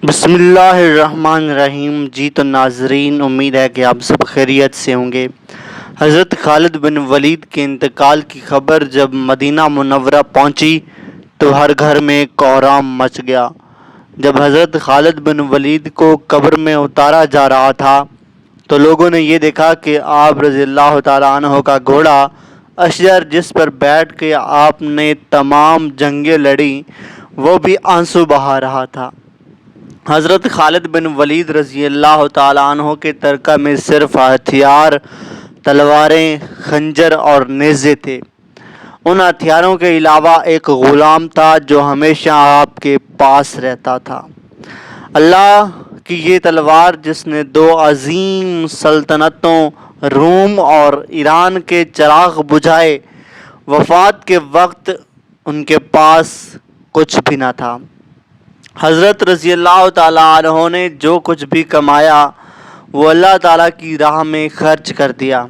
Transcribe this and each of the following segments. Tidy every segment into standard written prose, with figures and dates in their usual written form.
بسم اللہ الرحمن الرحیم۔ جی تو ناظرین، امید ہے کہ آپ سب خیریت سے ہوں گے۔ حضرت خالد بن ولید کے انتقال کی خبر جب مدینہ منورہ پہنچی تو ہر گھر میں کوہرام مچ گیا۔ جب حضرت خالد بن ولید کو قبر میں اتارا جا رہا تھا تو لوگوں نے یہ دیکھا کہ آپ رضی اللہ تعالیٰ عنہ کا گھوڑا اشجر، جس پر بیٹھ کے آپ نے تمام جنگیں لڑی، وہ بھی آنسو بہا رہا تھا۔ حضرت خالد بن ولید رضی اللہ تعالیٰ عنہ کے ترکہ میں صرف ہتھیار، تلواریں، خنجر اور نیزے تھے۔ ان ہتھیاروں کے علاوہ ایک غلام تھا جو ہمیشہ آپ کے پاس رہتا تھا۔ اللہ کی یہ تلوار جس نے دو عظیم سلطنتوں روم اور ایران کے چراغ بجھائے، وفات کے وقت ان کے پاس کچھ بھی نہ تھا۔ حضرت رضی اللہ تعالیٰ عنہ نے جو کچھ بھی کمایا وہ اللہ تعالیٰ کی راہ میں خرچ کر دیا،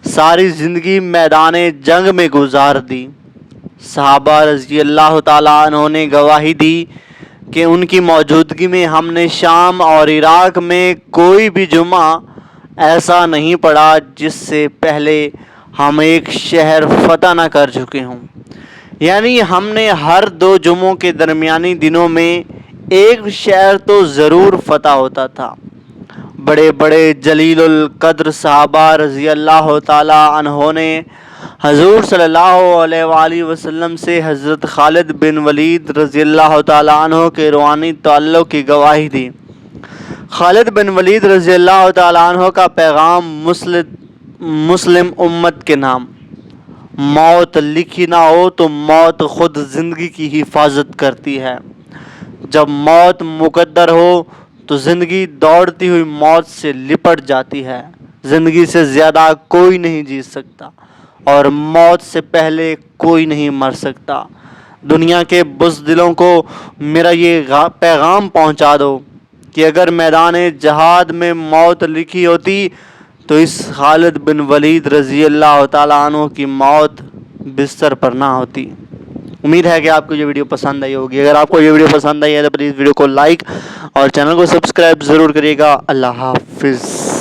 ساری زندگی میدان جنگ میں گزار دی۔ صحابہ رضی اللہ تعالیٰ عنہ نے گواہی دی کہ ان کی موجودگی میں ہم نے شام اور عراق میں کوئی بھی جمعہ ایسا نہیں پڑھا جس سے پہلے ہم ایک شہر فتح نہ کر چکے ہوں، یعنی ہم نے ہر دو جمعوں کے درمیانی دنوں میں ایک شہر تو ضرور فتح ہوتا تھا۔ بڑے بڑے جلیل القدر صحابہ رضی اللہ تعالیٰ عنہ نے حضور صلی اللہ علیہ وآلہ وسلم سے حضرت خالد بن ولید رضی اللہ تعالیٰ عنہ کے روحانی تعلق کی گواہی دی۔ خالد بن ولید رضی اللہ تعالیٰ عنہ کا پیغام مسلم امت کے نام: موت لکھی نہ ہو تو موت خود زندگی کی حفاظت کرتی ہے، جب موت مقدر ہو تو زندگی دوڑتی ہوئی موت سے لپٹ جاتی ہے۔ زندگی سے زیادہ کوئی نہیں جی سکتا اور موت سے پہلے کوئی نہیں مر سکتا۔ دنیا کے بزدلوں کو میرا یہ پیغام پہنچا دو کہ اگر میدان جہاد میں موت لکھی ہوتی تو اس خالد بن ولید رضی اللہ تعالیٰ عنہ کی موت بستر پر نہ ہوتی۔ امید ہے کہ آپ کو یہ ویڈیو پسند آئی ہوگی۔ اگر آپ کو یہ ویڈیو پسند آئی ہے تو پلیز ویڈیو کو لائک اور چینل کو سبسکرائب ضرور کریے گا۔ اللہ حافظ۔